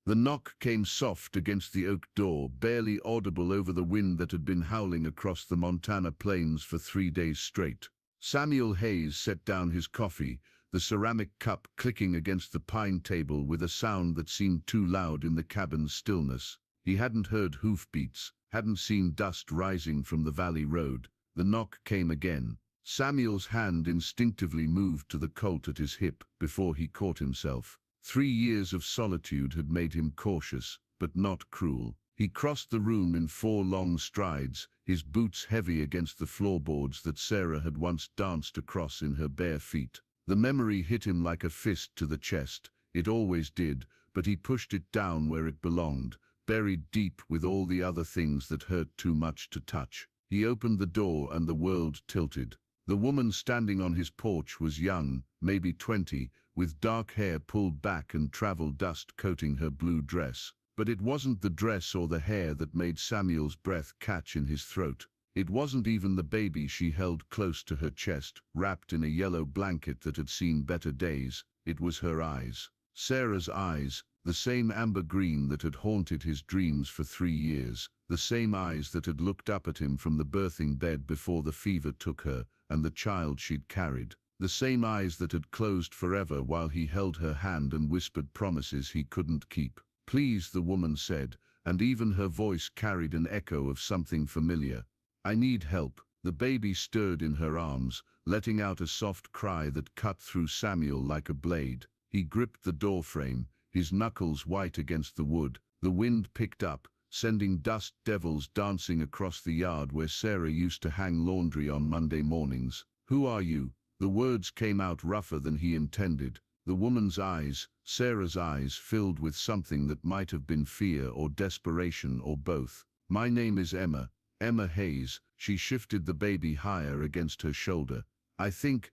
The knock came soft against the oak door, barely audible over the wind that had been howling across the Montana plains for 3 days straight. Samuel Hayes set down his coffee, the ceramic cup clicking against the pine table with a sound that seemed too loud in the cabin's stillness. He hadn't heard hoofbeats, hadn't seen dust rising from the valley road. The knock came again. Samuel's hand instinctively moved to the Colt at his hip before he caught himself. 3 years of solitude had made him cautious, but not cruel. He crossed the room in 4 long strides, his boots heavy against the floorboards that Sarah had once danced across in her bare feet. The memory hit him like a fist to the chest. It always did, but he pushed it down where it belonged, buried deep with all the other things that hurt too much to touch. He opened the door and the world tilted. The woman standing on his porch was young, maybe 20, with dark hair pulled back and travel dust coating her blue dress. But it wasn't the dress or the hair that made Samuel's breath catch in his throat. It wasn't even the baby she held close to her chest, wrapped in a yellow blanket that had seen better days. It was her eyes. Sarah's eyes, the same amber green that had haunted his dreams for 3 years, the same eyes that had looked up at him from the birthing bed before the fever took her and the child she'd carried. The same eyes that had closed forever while he held her hand and whispered promises he couldn't keep. "Please," the woman said, and even her voice carried an echo of something familiar. "I need help." The baby stirred in her arms, letting out a soft cry that cut through Samuel like a blade. He gripped the doorframe, his knuckles white against the wood. The wind picked up, sending dust devils dancing across the yard where Sarah used to hang laundry on Monday mornings. "Who are you?" The words came out rougher than he intended. The woman's eyes, Sarah's eyes, filled with something that might have been fear or desperation or both. "My name is Emma. Emma Hayes." She shifted the baby higher against her shoulder. I think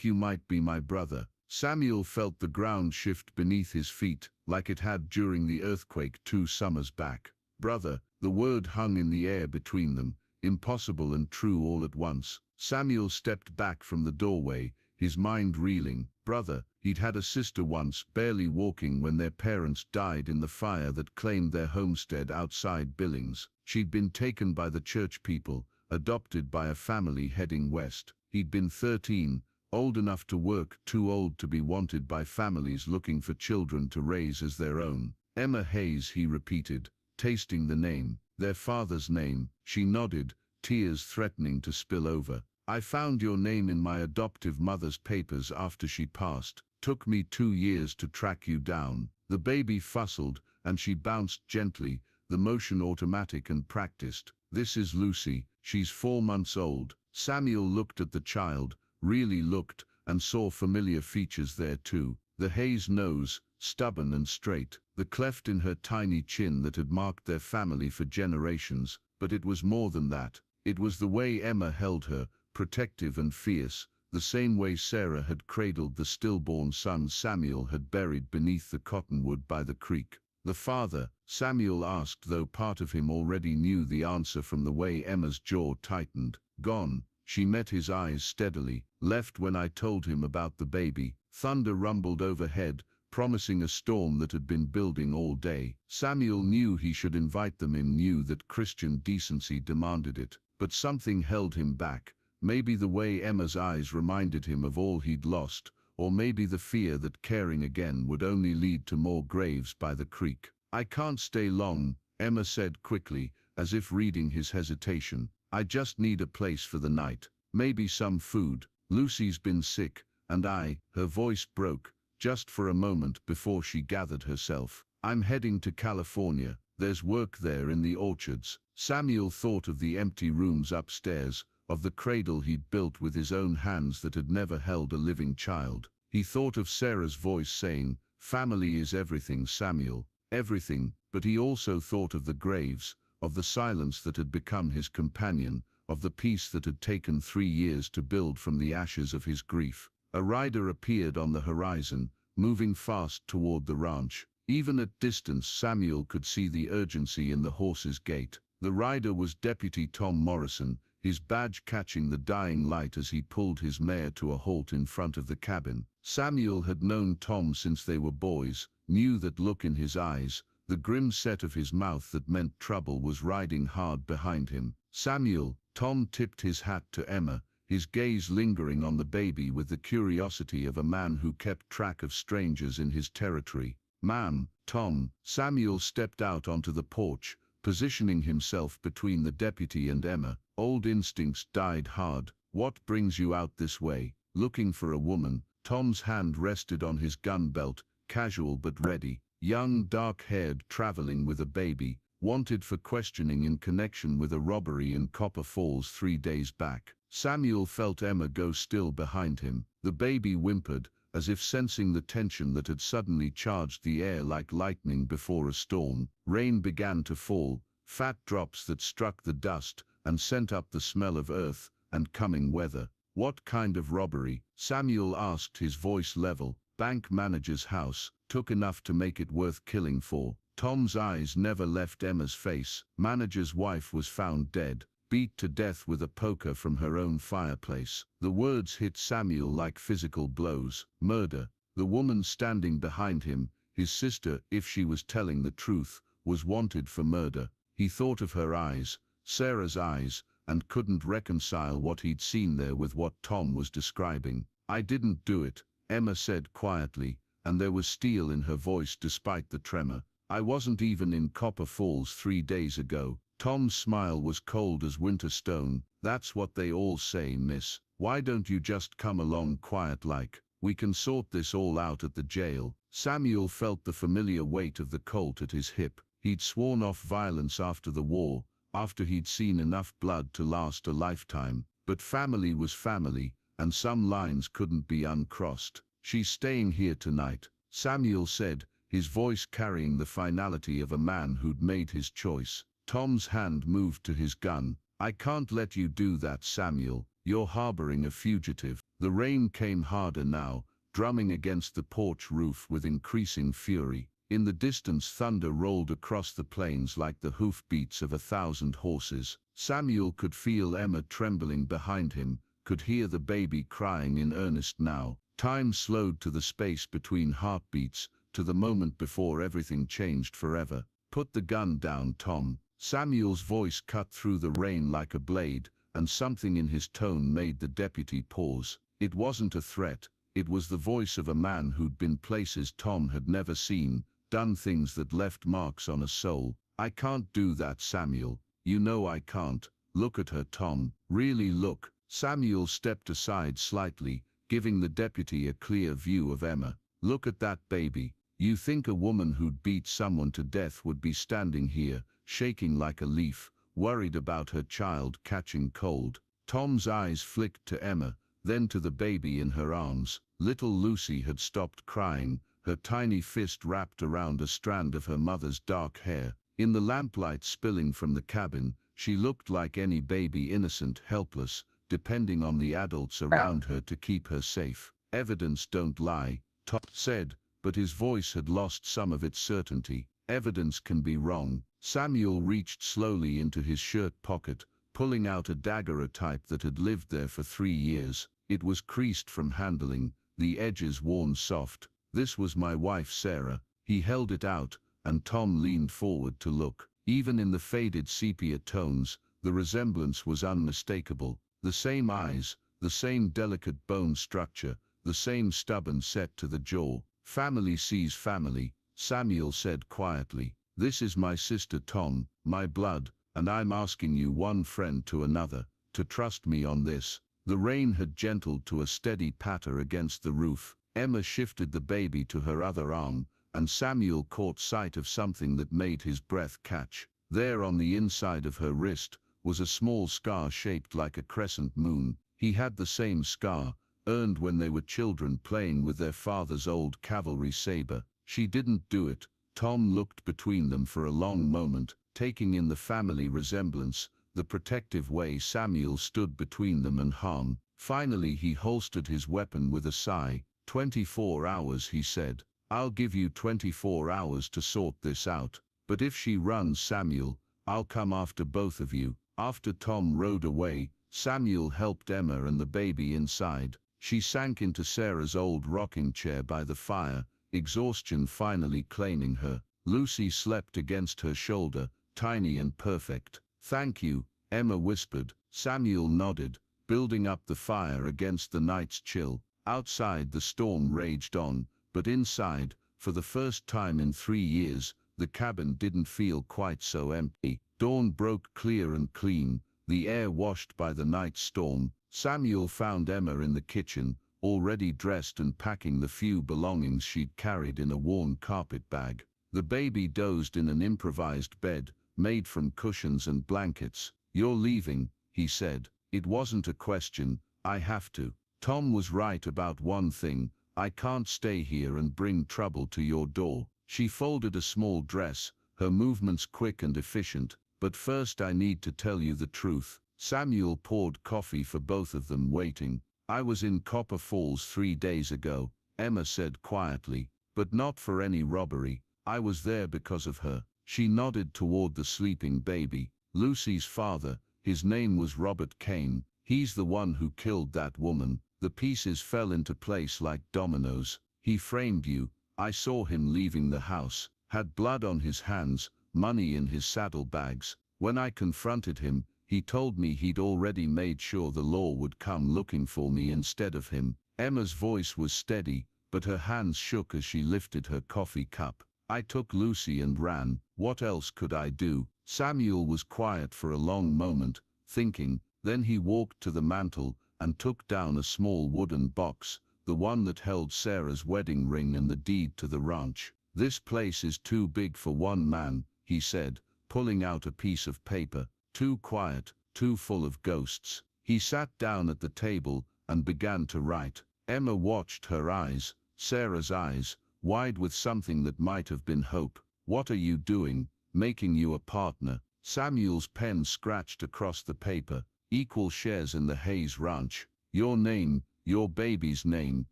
you might be my brother." Samuel felt the ground shift beneath his feet, like it had during the earthquake 2 summers back. Brother, the word hung in the air between them, impossible and true all at once. Samuel stepped back from the doorway, his mind reeling. Brother, he'd had a sister once, barely walking when their parents died in the fire that claimed their homestead outside Billings. She'd been taken by the church people, adopted by a family heading west. He'd been 13, old enough to work, too old to be wanted by families looking for children to raise as their own. "Emma Hayes," he repeated, tasting the name. "Their father's name." She nodded, tears threatening to spill over. "I found your name in my adoptive mother's papers after she passed. Took me 2 years to track you down." The baby fussled, and she bounced gently, the motion automatic and practiced. "This is Lucy. She's 4 months old." Samuel looked at the child, really looked, and saw familiar features there too. The Hayes nose, stubborn and straight, the cleft in her tiny chin that had marked their family for generations. But it was more than that. It was the way Emma held her, protective and fierce, the same way Sarah had cradled the stillborn son Samuel had buried beneath the cottonwood by the creek. "The father?" Samuel asked, though part of him already knew the answer from the way Emma's jaw tightened. "Gone." She met his eyes steadily. "Left when I told him about the baby." Thunder rumbled overhead, promising a storm that had been building all day. Samuel knew he should invite them in, knew that Christian decency demanded it. But something held him back. Maybe the way Emma's eyes reminded him of all he'd lost, or maybe the fear that caring again would only lead to more graves by the creek. "I can't stay long," Emma said quickly, as if reading his hesitation. "I just need a place for the night. Maybe some food. Lucy's been sick, and her voice broke, just for a moment before she gathered herself. "I'm heading to California. There's work there in the orchards." Samuel thought of the empty rooms upstairs, of the cradle he'd built with his own hands that had never held a living child. He thought of Sarah's voice saying, "Family is everything, Samuel, everything," but he also thought of the graves, of the silence that had become his companion, of the peace that had taken 3 years to build from the ashes of his grief. A rider appeared on the horizon, moving fast toward the ranch. Even at distance, Samuel could see the urgency in the horse's gait. The rider was Deputy Tom Morrison, his badge catching the dying light as he pulled his mare to a halt in front of the cabin. Samuel had known Tom since they were boys, knew that look in his eyes, the grim set of his mouth that meant trouble was riding hard behind him. "Samuel," Tom tipped his hat to Emma, his gaze lingering on the baby with the curiosity of a man who kept track of strangers in his territory. "Ma'am, Tom." Samuel stepped out onto the porch, positioning himself between the deputy and Emma. Old instincts died hard. "What brings you out this way? Looking for a woman?" Tom's hand rested on his gun belt, casual but ready. "Young, dark-haired, traveling with a baby, wanted for questioning in connection with a robbery in Copper Falls 3 days back." Samuel felt Emma go still behind him. The baby whimpered, as if sensing the tension that had suddenly charged the air like lightning before a storm. Rain began to fall, fat drops that struck the dust and sent up the smell of earth and coming weather. "What kind of robbery?" Samuel asked, his voice level. "Bank manager's house. Took enough to make it worth killing for." Tom's eyes never left Emma's face. "Manager's wife was found dead, beat to death with a poker from her own fireplace." The words hit Samuel like physical blows. "Murder." The woman standing behind him, his sister, if she was telling the truth, was wanted for murder. He thought of her eyes, Sarah's eyes, and couldn't reconcile what he'd seen there with what Tom was describing. "I didn't do it," Emma said quietly, and there was steel in her voice despite the tremor. "I wasn't even in Copper Falls 3 days ago." Tom's smile was cold as winter stone. "That's what they all say, miss. Why don't you just come along quiet like? We can sort this all out at the jail." Samuel felt the familiar weight of the Colt at his hip. He'd sworn off violence after the war, after he'd seen enough blood to last a lifetime. But family was family, and some lines couldn't be uncrossed. "She's staying here tonight," Samuel said, his voice carrying the finality of a man who'd made his choice. Tom's hand moved to his gun. "I can't let you do that, Samuel. You're harboring a fugitive." The rain came harder now, drumming against the porch roof with increasing fury. In the distance, thunder rolled across the plains like the hoofbeats of 1,000 horses. Samuel could feel Emma trembling behind him, could hear the baby crying in earnest now. Time slowed to the space between heartbeats, to the moment before everything changed forever. "Put the gun down, Tom." Samuel's voice cut through the rain like a blade, and something in his tone made the deputy pause. It wasn't a threat, it was the voice of a man who'd been places Tom had never seen, done things that left marks on a soul. "I can't do that, Samuel. You know I can't." "Look at her, Tom. Really look." Samuel stepped aside slightly, giving the deputy a clear view of Emma. "Look at that baby. You think a woman who'd beat someone to death would be standing here, shaking like a leaf, worried about her child catching cold?" Tom's eyes flicked to Emma, then to the baby in her arms. Little Lucy had stopped crying, her tiny fist wrapped around a strand of her mother's dark hair. In the lamplight spilling from the cabin, she looked like any baby, innocent, helpless, depending on the adults around her to keep her safe. "Evidence don't lie," Tom said, but his voice had lost some of its certainty. "Evidence can be wrong." Samuel reached slowly into his shirt pocket, pulling out a dagger, a type that had lived there for 3 years. It was creased from handling, the edges worn soft. "This was my wife, Sarah." He held it out, and Tom leaned forward to look. Even in the faded sepia tones, the resemblance was unmistakable. The same eyes, the same delicate bone structure, the same stubborn set to the jaw. "Family sees family," Samuel said quietly. "This is my sister, Tom, my blood, and I'm asking you, one friend to another, to trust me on this." The rain had gentled to a steady patter against the roof. Emma shifted the baby to her other arm, and Samuel caught sight of something that made his breath catch. There on the inside of her wrist was a small scar shaped like a crescent moon. He had the same scar, earned when they were children playing with their father's old cavalry saber. She didn't do it. Tom looked between them for a long moment, taking in the family resemblance, the protective way Samuel stood between them and harm. Finally he holstered his weapon with a sigh. 24 hours, he said. "I'll give you 24 hours to sort this out. But if she runs, Samuel, I'll come after both of you." After Tom rode away, Samuel helped Emma and the baby inside. She sank into Sarah's old rocking chair by the fire, exhaustion finally claiming her. Lucy slept against her shoulder, tiny and perfect. "Thank you," Emma whispered. Samuel nodded, building up the fire against the night's chill. Outside the storm raged on, but inside, for the first time in 3 years, the cabin didn't feel quite so empty. Dawn broke clear and clean, the air washed by the night storm. Samuel found Emma in the kitchen, already dressed and packing the few belongings she'd carried in a worn carpet bag. The baby dozed in an improvised bed, made from cushions and blankets. "You're leaving," he said. "It wasn't a question, I have to. Tom was right about one thing, I can't stay here and bring trouble to your door." She folded a small dress, her movements quick and efficient. "But first I need to tell you the truth." Samuel poured coffee for both of them, waiting. "I was in Copper Falls 3 days ago," Emma said quietly, "but not for any robbery. I was there because of her." She nodded toward the sleeping baby. "Lucy's father, his name was Robert Kane. He's the one who killed that woman." The pieces fell into place like dominoes. "He framed you. I saw him leaving the house. Had blood on his hands, money in his saddlebags. When I confronted him, he told me he'd already made sure the law would come looking for me instead of him." Emma's voice was steady, but her hands shook as she lifted her coffee cup. "I took Lucy and ran. What else could I do?" Samuel was quiet for a long moment, thinking. Then he walked to the mantel and took down a small wooden box, the one that held Sarah's wedding ring and the deed to the ranch. "This place is too big for one man," he said, pulling out a piece of paper. "Too quiet, too full of ghosts." He sat down at the table and began to write. Emma watched, her eyes, Sarah's eyes, wide with something that might have been hope. "What are you doing? Making you a partner." Samuel's pen scratched across the paper. "Equal shares in the Hayes Ranch. Your name, your baby's name,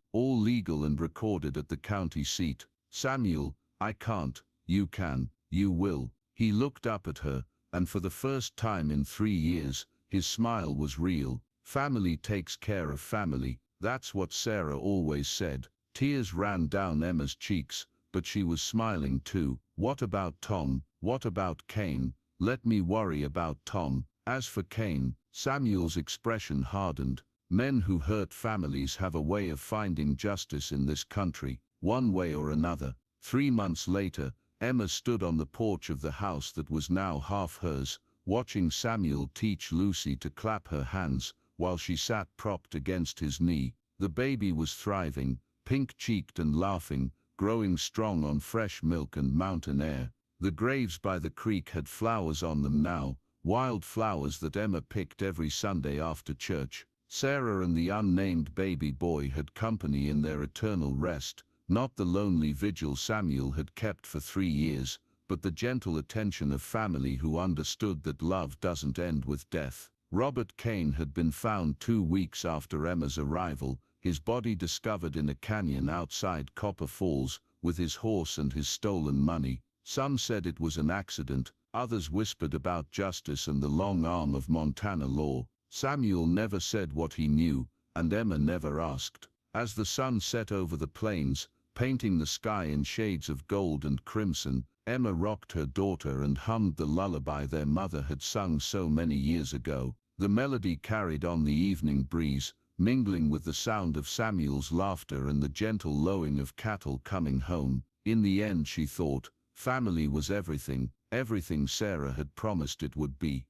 all legal and recorded at the county seat." "Samuel, I can't." "You can, you will." He looked up at her, and for the first time in 3 years, his smile was real. "Family takes care of family. That's what Sarah always said." Tears ran down Emma's cheeks, but she was smiling too. "What about Tom? What about Kane?" "Let me worry about Tom. As for Kane," Samuel's expression hardened. "Men who hurt families have a way of finding justice in this country, one way or another." 3 months later, Emma stood on the porch of the house that was now half hers, watching Samuel teach Lucy to clap her hands, while she sat propped against his knee. The baby was thriving, pink-cheeked and laughing, growing strong on fresh milk and mountain air. The graves by the creek had flowers on them now, wild flowers that Emma picked every Sunday after church. Sarah and the unnamed baby boy had company in their eternal rest, not the lonely vigil Samuel had kept for 3 years, but the gentle attention of family who understood that love doesn't end with death. Robert Kane had been found 2 weeks after Emma's arrival, his body discovered in a canyon outside Copper Falls, with his horse and his stolen money. Some said it was an accident, others whispered about justice and the long arm of Montana law. Samuel never said what he knew, and Emma never asked. As the sun set over the plains, painting the sky in shades of gold and crimson, Emma rocked her daughter and hummed the lullaby their mother had sung so many years ago. The melody carried on the evening breeze, mingling with the sound of Samuel's laughter and the gentle lowing of cattle coming home. In the end, she thought, family was everything, everything Sarah had promised it would be.